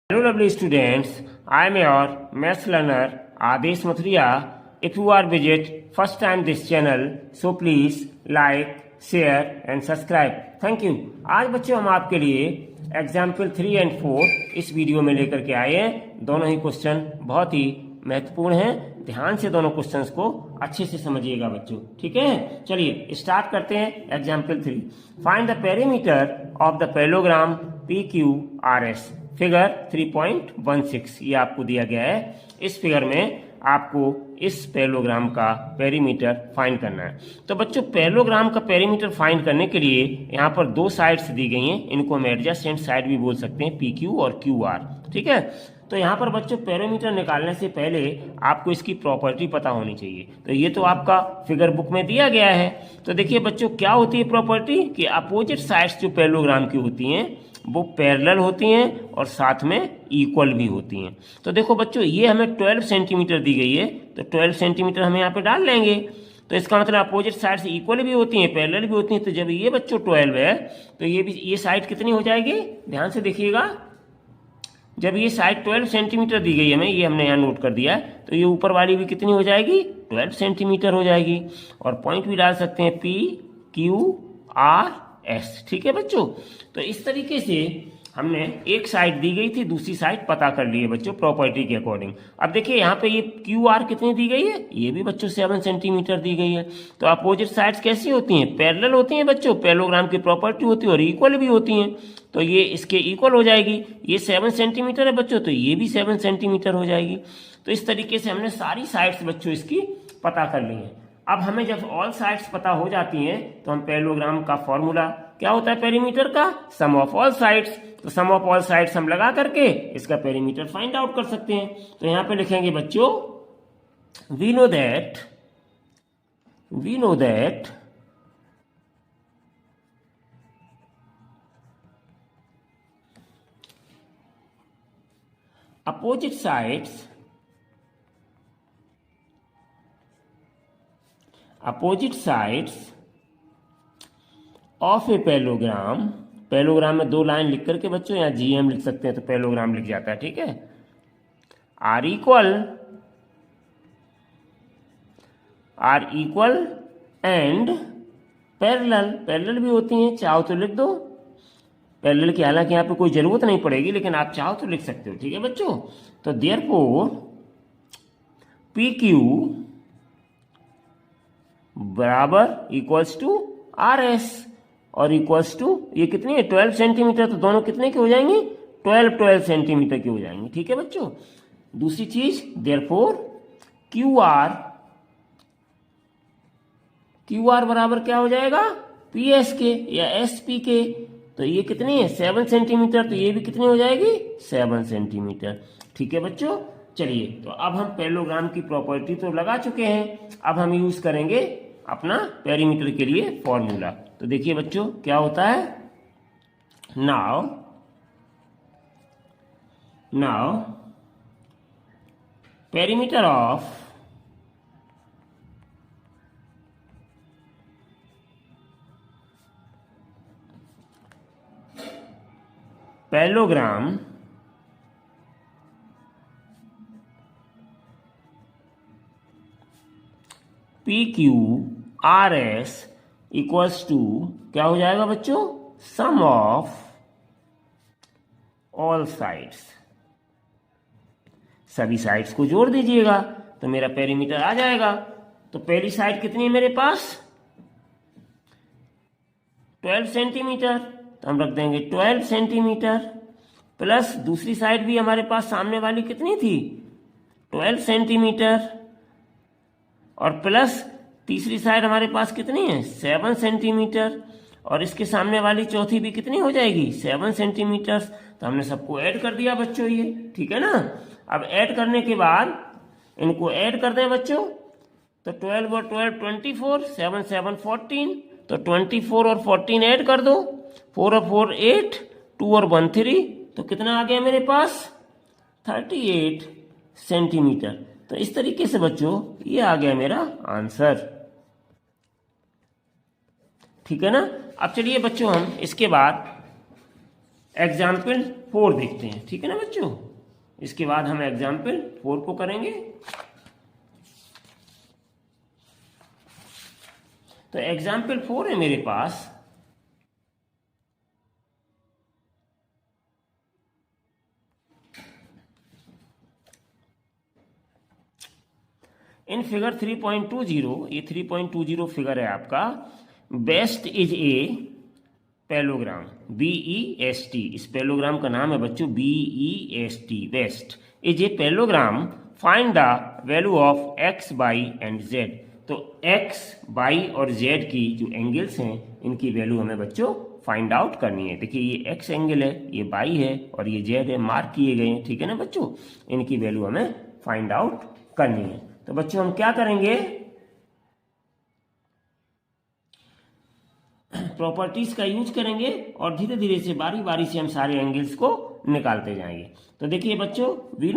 Hello lovely students, I am your maths learner Adesh Mathuriya. If you are visit first time this channel, so please like, share and subscribe. Thank you. आज बच्चों हम आपके लिए example 3 and 4 इस video में लेकर के आए हैं। दोनों ही क्वेश्चन बहुत ही महत्वपूर्ण हैं। ध्यान से दोनों क्वेश्चंस को अच्छे से समझिएगा बच्चों, ठीक है। चलिए स्टार्ट करते हैं example 3। Find the perimeter of the parallelogram PQRS। Figure 3.16 ये आपको दिया गया है। इस फिगर में आपको इस पैरेललोग्राम का पेरीमीटर फाइंड करना है। तो बच्चों पैरेललोग्राम का पेरीमीटर फाइंड करने के लिए यहाँ पर दो साइड्स दी गई हैं, इनको हम एडजेसेंट साइड भी बोल सकते हैं, PQ और QR, ठीक है। तो यहाँ पर बच्चों पेरीमीटर निकालने से पहले आपको इसकी प्रॉपर्टी पता होनी चाहिए। तो ये तो आपका फिगर बुक में दिया गया है। तो देखिए बच्चों क्या होती है प्रॉपर्टी कि अपोजिट साइड्स जो पैरेललोग्राम की होती हैं वो पैरेलल होती हैं और साथ में इक्वल भी होती हैं। तो देखो बच्चों ये हमें 12 सेंटीमीटर दी गई है, तो 12 सेंटीमीटर हम यहाँ पे डाल लेंगे। तो इसका मतलब अपोजिट साइड से इक्वल भी होती हैं, पैरेलल भी होती हैं। तो जब ये बच्चों 12 है तो ये साइड कितनी हो जाएगी, ध्यान से देखिएगा। जब ये साइड 12 सेंटीमीटर दी गई है हमें, ये हमने यहाँ नोट कर दिया है, तो ये ऊपर वाली भी कितनी हो जाएगी, 12 सेंटीमीटर हो जाएगी। और पॉइंट भी डाल सकते हैं PQRS, ठीक है बच्चों। तो इस तरीके से हमने एक साइड दी गई थी, दूसरी साइड पता कर ली है बच्चों प्रॉपर्टी के अकॉर्डिंग। अब देखिए यहाँ पे ये QR कितनी दी गई है, ये भी बच्चों 7 सेंटीमीटर दी गई है। तो अपोजिट साइड्स कैसी होती हैं, पैरेलल होती हैं बच्चों, पैरेललोग्राम की प्रॉपर्टी होती है और इक्वल भी होती हैं। तो ये इसके इक्वल हो जाएगी। ये 7 सेंटीमीटर है बच्चों, तो ये भी 7 सेंटीमीटर हो जाएगी। तो इस तरीके से हमने सारी साइड्स बच्चों इसकी पता कर ली है। अब हमें जब ऑल साइड्स पता हो जाती हैं तो हम पैरेललोग्राम का फॉर्मूला क्या होता है पेरीमीटर का, सम ऑफ ऑल साइड्स। तो सम ऑफ ऑल साइड्स हम लगा करके इसका पेरीमीटर फाइंड आउट कर सकते हैं। तो यहां पे लिखेंगे बच्चों we know that opposite sides of a parallelogram में दो लाइन लिख करके बच्चों यहाँ GM लिख सकते हैं, तो पैरेललोग्राम लिख जाता है, ठीक है। आर इक्वल एंड पैरेलल भी होती हैं, चाहो तो लिख दो पैरेलल की, हालांकि यहाँ पे कोई जरूरत नहीं पड़ेगी, लेकिन आप चाहो तो लिख सकते हो, ठीक है बच्चों। तो देयरफॉर PQ बराबर इक्वल्स टू RS और इक्वल्स टू ये कितनी है 12 सेंटीमीटर, तो दोनों कितने की हो जाएंगी, 12 सेंटीमीटर की हो जाएंगी, ठीक है बच्चों। दूसरी चीज देयरफॉर QR बराबर क्या हो जाएगा, PS के या SP के। तो ये कितनी है 7 सेंटीमीटर, तो ये भी कितनी हो जाएगी 7 सेंटीमीटर, ठीक है बच्चों। चलिए तो अब हम पैरेललोग्राम की प्रॉपर्टी तो लगा चुके हैं, अब हम यूज करेंगे अपना पेरीमीटर के लिए फॉर्मूला। तो देखिए बच्चों क्या होता है, now perimeter of parallelogram PQRS equals to क्या हो जाएगा बच्चों, सम ऑफ ऑल साइड्स। सभी साइड्स को जोड़ दीजिएगा तो मेरा पेरीमीटर आ जाएगा। तो पहली साइड कितनी है मेरे पास 12 सेंटीमीटर, तो हम रख देंगे 12 सेंटीमीटर प्लस दूसरी साइड भी हमारे पास सामने वाली कितनी थी 12 सेंटीमीटर और प्लस तीसरी साइड हमारे पास कितनी है 7 सेंटीमीटर और इसके सामने वाली चौथी भी कितनी हो जाएगी 7 सेंटीमीटर। तो हमने सबको ऐड कर दिया बच्चों ये, ठीक है ना। अब ऐड करने के बाद इनको ऐड कर दें बच्चों, तो 12 और 12 24, 7 7 14, तो 24 और 14 ऐड कर दो, 4 और 4 8, 2 और 1 3, तो कितना आ गया मेरे पास 38 सेंटीमीटर। तो इस तरीके से बच्चों ये आ गया मेरा आंसर, ठीक है ना। अब चलिए बच्चों हम इसके बाद एग्जाम्पल 4 देखते हैं, ठीक है ना बच्चों। इसके बाद हम एग्जाम्पल 4 को करेंगे। तो एग्जाम्पल 4 है मेरे पास। इन फिगर 3.20, ये 3.20 फिगर है आपका। Best is a parallelogram, BEST, इस पैलोग्राम का नाम है बच्चों BEST, best is a parallelogram, find the value of x, y and z। तो x, y और z की जो एंगल्स हैं इनकी वैल्यू हमें बच्चों फाइंड आउट करनी है। देखिए ये x एंगल है, ये y है और ये z है, मार्क किए गए हैं, ठीक है ना बच्चों। इनकी वैल्यू हमें फाइंड आउट करनी है। तो बच्चों हम क्या करेंगे, प्रॉपर्टीज का यूज करेंगे और धीरे धीरे से बारी बारी से हम सारे एंगल्स को निकालते जाएंगे। तो देखिए बच्चों, we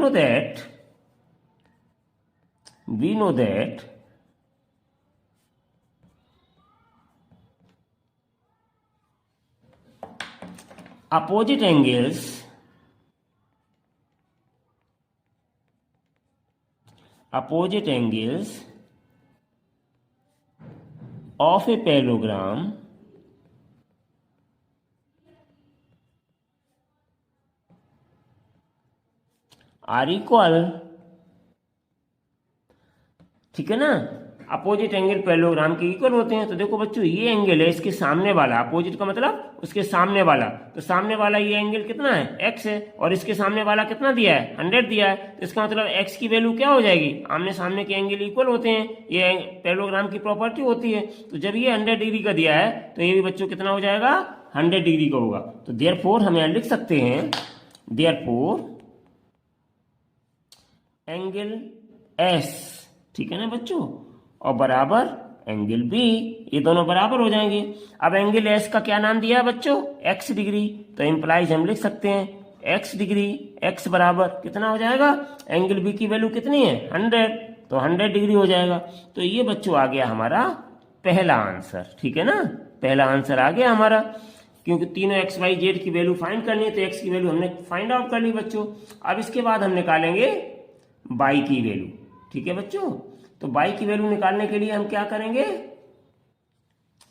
know that opposite angles of a parallelogram are equal, ठीक है ना। अपोजिट एंगल पैरेललोग्राम के इक्वल होते हैं। तो देखो बच्चों, ये एंगल है, इसके सामने वाला, अपोजिट का मतलब उसके सामने वाला, तो सामने वाला ये एंगल कितना है, x है, और इसके सामने वाला कितना दिया है, 100 दिया है। तो इसका मतलब x की वैल्यू क्या हो जाएगी, आमने सामने के एंगल इक्वल होते हैं, ये पैरेललोग्राम की प्रॉपर्टी होती है। तो जब ये 100 डिग्री का दिया है तो ये भी बच्चों कितना हो जाएगा, 100 डिग्री का होगा। तो देयरफॉर हम यहाँ लिख सकते हैं, देयरफॉर एंगल S, ठीक है ना बच्चों, और बराबर एंगल B, ये दोनों बराबर हो जाएंगे। अब एंगल S का क्या नाम दिया है बच्चों, x डिग्री। तो इंप्लाइज हम लिख सकते हैं x डिग्री, x बराबर कितना हो जाएगा, एंगल B की वैल्यू कितनी है, 100, तो 100 डिग्री हो जाएगा। तो ये बच्चों आ गया हमारा पहला आंसर, ठीक है ना, पहला आंसर आ गया हमारा। क्योंकि तीनों x, y, z की वैल्यू फाइंड करनी है, तो x की वैल्यू हमने फाइंड आउट कर ली बच्चों। अब इसके बाद हम निकालेंगे y की वैल्यू, ठीक है बच्चों। तो y की वैल्यू निकालने के लिए हम क्या करेंगे,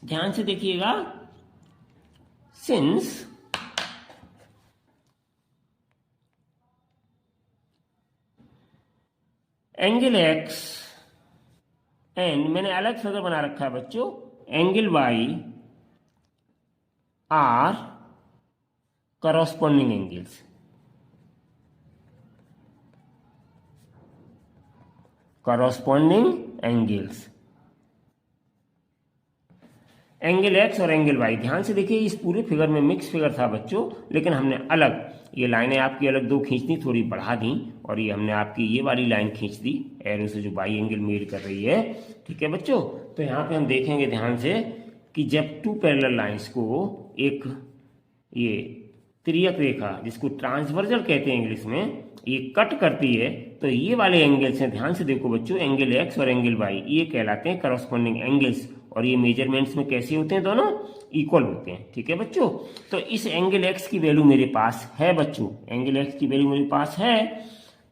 ध्यान से देखिएगा। सिंस एंगल x एंड, मैंने अलग फिगर बना रखा है बच्चों, angle y are corresponding angles, corresponding angles, angle x और एंगल y। ध्यान से देखिए, इस पूरे फिगर में मिक्स फिगर था बच्चों, लेकिन हमने अलग, ये लाइनें आपकी अलग दो खींचनी, थोड़ी बढ़ा दी, और ये हमने आपकी ये वाली लाइन खींच दी एरो से, जो बाई एंगल मेड कर रही है, ठीक है बच्चों। तो यहाँ पे हम देखेंगे ध्यान से कि जब टू पैरेलल लाइंस को एक ये त्रियक रेखा, जिसको ट्रांसवर्जल कहते हैं इंग्लिश में, ये कट करती है, तो ये वाले एंगल्स हैं, ध्यान से देखो बच्चों, एंगल x और एंगल y, ये कहलाते हैं करॉस्पोंडिंग एंगल्स। और ये मेजरमेंट्स में कैसे होते हैं, दोनों इक्वल होते हैं, ठीक है बच्चों। तो इस एंगल x की वैल्यू मेरे पास है बच्चों, एंगल x की वैल्यू मेरे पास है।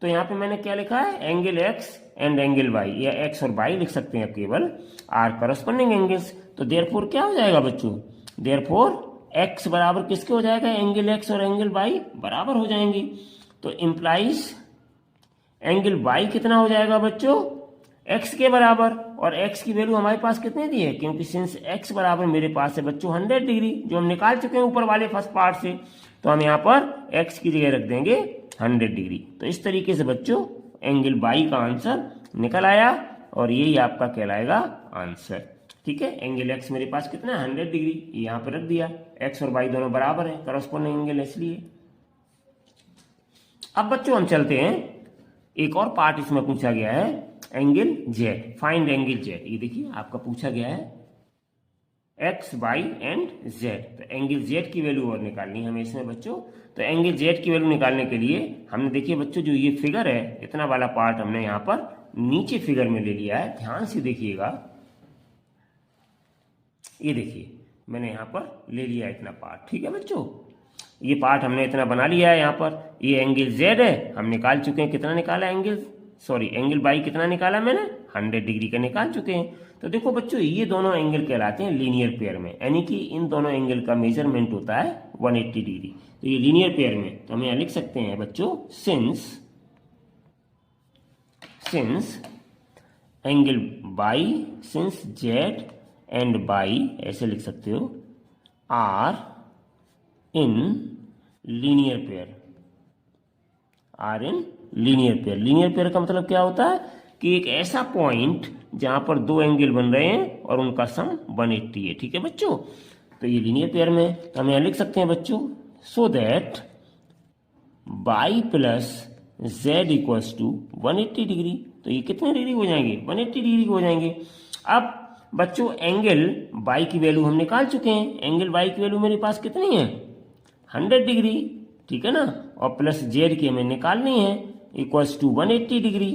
तो यहाँ पे मैंने क्या लिखा है, angle x and angle y, या x और y लिख सकते हैं केवल, आर करॉस्पोंडिंग एंगल्स। तो देयरफॉर क्या हो जाएगा बच्चों, देयरफॉर x बराबर किसके हो जाएगा, एंगल x और एंगल y बराबर हो जाएंगे। तो इम्प्लाइज एंगल y कितना हो जाएगा बच्चों, x के बराबर, और x की वैल्यू हमारे पास कितने दी है, क्योंकि सिंस x बराबर मेरे पास है बच्चों 100 डिग्री, जो हम निकाल चुके हैं ऊपर वाले फर्स्ट पार्ट से। तो हम यहाँ पर x की जगह रख देंगे 100 डिग्री। तो इस तरीके से बच्चों एंगल y का आंसर निकल आया, और यही आपका कहलाएगा आंसर, ठीक है। एंगल x मेरे पास कितना है, 100 डिग्री, यहाँ पर रख दिया, x और y दोनों बराबर है, करॉस्पोंडिंग एंगल इसलिए। अब बच्चों हम चलते हैं, एक और पार्ट इसमें पूछा गया है, angle z, find angle z। ये देखिए आपका पूछा गया है x, y एंड z। तो एंगल z की वैल्यू और निकालनी है हमें इसमें बच्चों। तो एंगल z की वैल्यू निकालने के लिए हमने देखिए बच्चों, जो ये फिगर है, इतना वाला पार्ट हमने यहाँ पर नीचे फिगर में ले लिया है, ध्यान से देखिएगा। ये देखिए मैंने यहाँ पर ले लिया इतना पार्ट, ठीक है बच्चों। ये पार्ट हमने इतना बना लिया है। यहाँ पर ये एंगल जेड है, हम निकाल चुके हैं। कितना निकाला एंगल बाई कितना निकाला मैंने, 100 डिग्री का निकाल चुके हैं। तो देखो बच्चों, ये दोनों एंगल कहलाते हैं लीनियर पेयर में, यानी कि इन दोनों एंगल का मेजरमेंट होता है 180 डिग्री। तो ये लीनियर पेयर में, तो हम यहाँ लिख सकते हैं बच्चों, since angle y, since z and y, ऐसे लिख सकते हो, are in linear pair, linear pair का मतलब क्या होता है कि एक ऐसा पॉइंट जहां पर दो एंगल बन रहे हैं और उनका सम 180 है। ठीक है बच्चों, तो ये लीनियर पेयर में, तो हम यहां लिख सकते हैं बच्चों, so that y plus z equals to 180 degree. तो ये कितने डिग्री हो जाएंगे, 180 डिग्री हो जाएंगे। अब बच्चों एंगल बाई की वैल्यू हम निकाल चुके हैं, एंगल बाई की वैल्यू मेरे पास कितनी है, 100 डिग्री, ठीक है ना, और प्लस जेड की हमें निकालनी है, इक्वल्स टू 180 डिग्री।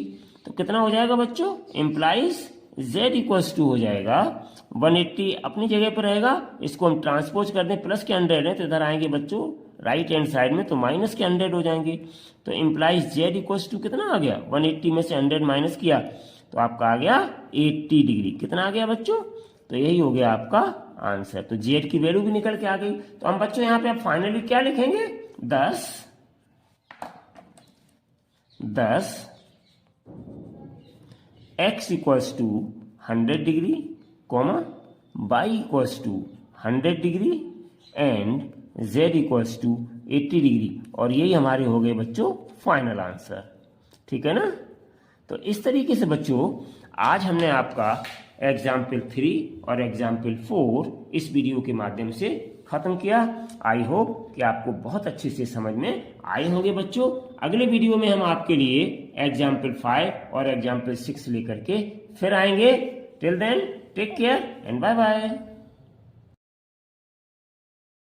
तो कितना हो जाएगा बच्चों, इम्प्लाइज जेड इक्वल्स टू हो जाएगा 180, अपनी जगह पर रहेगा। इसको हम ट्रांसपोज कर दें, प्लस के 100 है तो इधर आएंगे बच्चों राइट हैंड साइड में, तो माइनस के 100 हो जाएंगे। तो इम्प्लाइज जेड इक्वल्स टू कितना आ गया, 180 में से 100 माइनस किया तो आपका आ गया 80 डिग्री। कितना आ गया बच्चों, तो यही हो गया आपका आंसर। तो जेड की वैल्यू भी निकल के आ गई। तो हम बच्चों यहाँ पे आप फाइनली क्या लिखेंगे, 10 x equals to 100 degree, comma y equals to 100 degree and z equals to 80 degree, और यही हमारे हो गए बच्चों फाइनल आंसर। ठीक है ना। तो इस तरीके से बच्चों आज हमने आपका एग्जाम्पल 3 और एग्जाम्पल 4 इस वीडियो के माध्यम से खत्म किया। आई होप कि आपको बहुत अच्छे से समझ में आए होंगे बच्चों। अगले वीडियो में हम आपके लिए एग्जाम्पल 5 और एग्जाम्पल 6 लेकर के फिर आएंगे। Till then take care and bye bye.